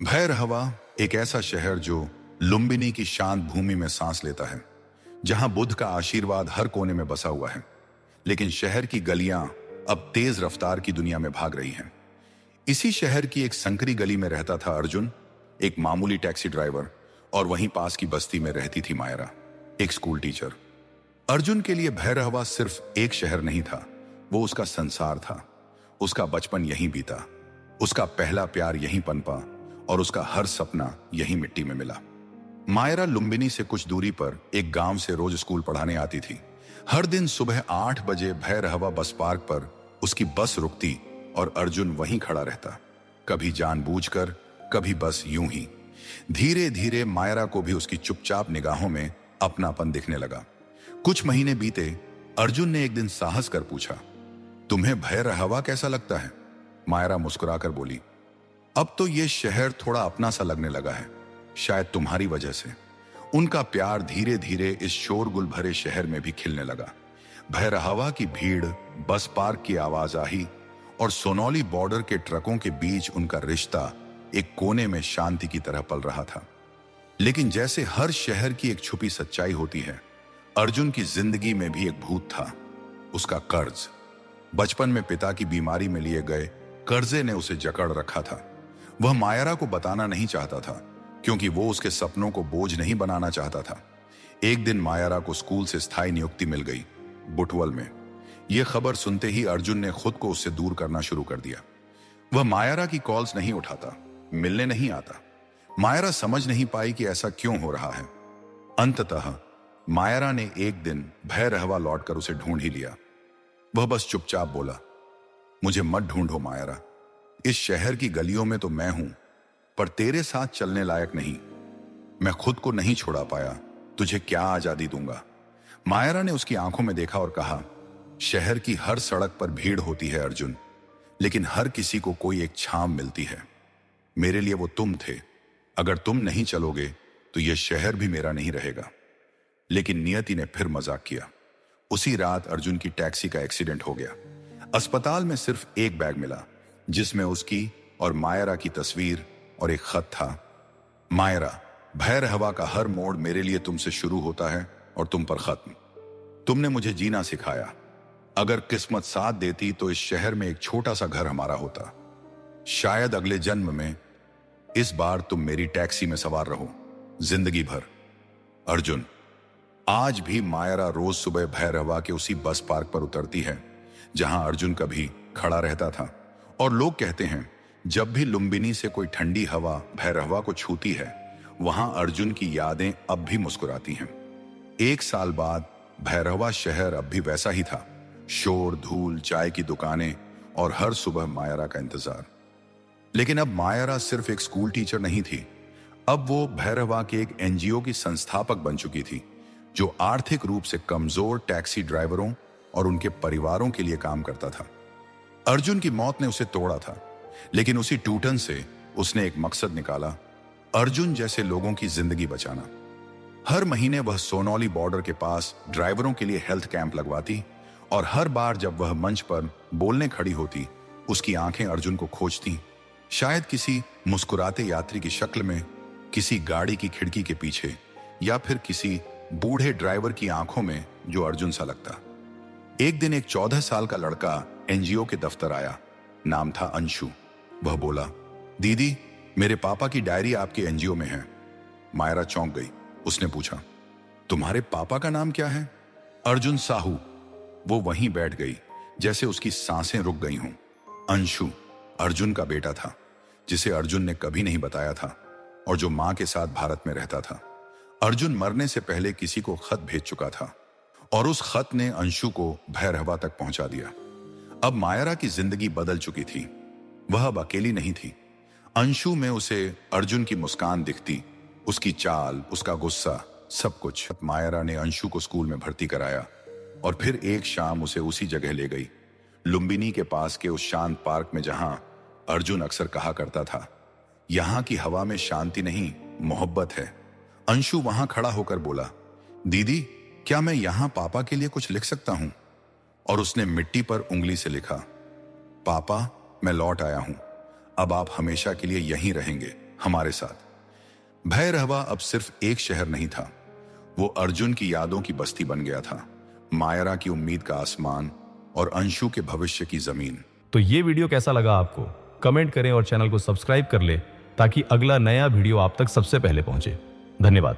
भैरहवा एक ऐसा शहर जो लुम्बिनी की शांत भूमि में सांस लेता है, जहां बुद्ध का आशीर्वाद हर कोने में बसा हुआ है। लेकिन शहर की गलियां अब तेज रफ्तार की दुनिया में भाग रही हैं। इसी शहर की एक संकरी गली में रहता था अर्जुन, एक मामूली टैक्सी ड्राइवर, और वहीं पास की बस्ती में रहती थी मायरा, एक स्कूल टीचर। अर्जुन के लिए भैरहवा सिर्फ एक शहर नहीं था, वो उसका संसार था। उसका बचपन यहीं बीता, उसका पहला प्यार यहीं पनपा, और उसका हर सपना यहीं मिट्टी में मिला। मायरा लुम्बिनी से कुछ दूरी पर एक गांव से रोज स्कूल पढ़ाने आती थी। हर दिन सुबह 8 बजे भैरहवा बस पार्क पर उसकी बस रुकती और अर्जुन वहीं खड़ा रहता, कभी जानबूझकर, कभी बस यूं ही। धीरे धीरे मायरा को भी उसकी चुपचाप निगाहों में अपनापन दिखने लगा। कुछ महीने बीते। अर्जुन ने एक दिन साहस कर पूछा, तुम्हें भैरहवा कैसा लगता है? मायरा मुस्कुराकर बोली, अब तो ये शहर थोड़ा अपना सा लगने लगा है, शायद तुम्हारी वजह से। उनका प्यार धीरे धीरे इस शोरगुल भरे शहर में भी खिलने लगा। भैरहवा की भीड़, बस पार्क की आवाजाही और सोनौली बॉर्डर के ट्रकों के बीच उनका रिश्ता एक कोने में शांति की तरह पल रहा था। लेकिन जैसे हर शहर की एक छुपी सच्चाई होती है, अर्जुन की जिंदगी में भी एक भूत था, उसका कर्ज। बचपन में पिता की बीमारी में लिए गए कर्जे ने उसे जकड़ रखा था। वह मायरा को बताना नहीं चाहता था, क्योंकि वो उसके सपनों को बोझ नहीं बनाना चाहता था। एक दिन मायरा को स्कूल से स्थायी नियुक्ति मिल गई, बुटवल में। यह खबर सुनते ही अर्जुन ने खुद को उससे दूर करना शुरू कर दिया। वह मायरा की कॉल्स नहीं उठाता, मिलने नहीं आता। मायरा समझ नहीं पाई कि ऐसा क्यों हो रहा है। अंततः मायरा ने एक दिन भैरहवा लौटकर उसे ढूंढ ही लिया। वह बस चुपचाप बोला, मुझे मत ढूंढो मायरा, इस शहर की गलियों में तो मैं हूं, पर तेरे साथ चलने लायक नहीं। मैं खुद को नहीं छुड़ा पाया, तुझे क्या आजादी दूंगा। मायरा ने उसकी आंखों में देखा और कहा, शहर की हर सड़क पर भीड़ होती है अर्जुन, लेकिन हर किसी को कोई एक छांव मिलती है। मेरे लिए वो तुम थे। अगर तुम नहीं चलोगे तो यह शहर भी मेरा नहीं रहेगा। लेकिन नियति ने फिर मजाक किया। उसी रात अर्जुन की टैक्सी का एक्सीडेंट हो गया। अस्पताल में सिर्फ एक बैग मिला, जिसमें उसकी और मायरा की तस्वीर और एक खत था। मायरा, भैरहवा का हर मोड़ मेरे लिए तुमसे शुरू होता है और तुम पर खत्म। तुमने मुझे जीना सिखाया। अगर किस्मत साथ देती तो इस शहर में एक छोटा सा घर हमारा होता। शायद अगले जन्म में। इस बार तुम मेरी टैक्सी में सवार रहो, जिंदगी भर। अर्जुन। आज भी मायरा रोज सुबह भैरहवा के उसी बस पार्क पर उतरती है, जहां अर्जुन कभी खड़ा रहता था। और लोग कहते हैं, जब भी लुम्बिनी से कोई ठंडी हवा भैरहवा को छूती है, वहां अर्जुन की यादें अब भी मुस्कुराती हैं। 1 साल बाद भैरहवा शहर अब भी वैसा ही था। शोर, धूल, चाय की दुकानें और हर सुबह मायरा का इंतजार। लेकिन अब मायरा सिर्फ एक स्कूल टीचर नहीं थी। अब वो भैरहवा के एक एनजीओ की संस्थापक बन चुकी थी, जो आर्थिक रूप से कमजोर टैक्सी ड्राइवरों और उनके परिवारों के लिए काम करता था। अर्जुन की मौत ने उसे तोड़ा था, लेकिन उसी टूटन से उसने एक मकसद निकाला, अर्जुन जैसे लोगों की जिंदगी बचाना। हर महीने वह सोनौली बॉर्डर के पास ड्राइवरों के लिए हेल्थ कैंप लगवाती, और हर बार जब वह मंच पर बोलने खड़ी होती, उसकी आंखें अर्जुन को खोजती, शायद किसी मुस्कुराते यात्री की शक्ल में, किसी गाड़ी की खिड़की के पीछे, या फिर किसी बूढ़े ड्राइवर की आंखों में जो अर्जुन सा लगता। एक दिन एक 14 साल का लड़का एनजीओ के दफ्तर आया। नाम था अंशु। वह बोला, दीदी, मेरे पापा की डायरी आपके एनजीओ में है। मायरा चौंक गई। उसने पूछा, तुम्हारे पापा का नाम क्या है? अर्जुन साहू। वो वहीं बैठ गई, जैसे उसकी सांसें रुक गई हों। अंशु अर्जुन का बेटा था, जिसे अर्जुन ने कभी नहीं बताया था, और जो मां के साथ भारत में रहता था। अर्जुन मरने से पहले किसी को खत भेज चुका था, और उस खत ने अंशु को भैरहवा तक पहुंचा दिया। अब मायरा की जिंदगी बदल चुकी थी। वह अब अकेली नहीं थी। अंशु में उसे अर्जुन की मुस्कान दिखती, उसकी चाल, उसका गुस्सा, सब कुछ। मायरा ने अंशु को स्कूल में भर्ती कराया, और फिर एक शाम उसे उसी जगह ले गई, लुम्बिनी के पास के उस शांत पार्क में, जहां अर्जुन अक्सर कहा करता था, यहां की हवा में शांति नहीं, मोहब्बत है। अंशु वहां खड़ा होकर बोला, दीदी, क्या मैं यहां पापा के लिए कुछ लिख सकता हूं? और उसने मिट्टी पर उंगली से लिखा, पापा, मैं लौट आया हूं, अब आप हमेशा के लिए यहीं रहेंगे, हमारे साथ। भैरहवा अब सिर्फ एक शहर नहीं था, वो अर्जुन की यादों की बस्ती बन गया था, मायरा की उम्मीद का आसमान और अंशु के भविष्य की जमीन। तो ये वीडियो कैसा लगा आपको? कमेंट करें और चैनल को सब्सक्राइब कर ले ताकि अगला नया वीडियो आप तक सबसे पहले पहुंचे। धन्यवाद।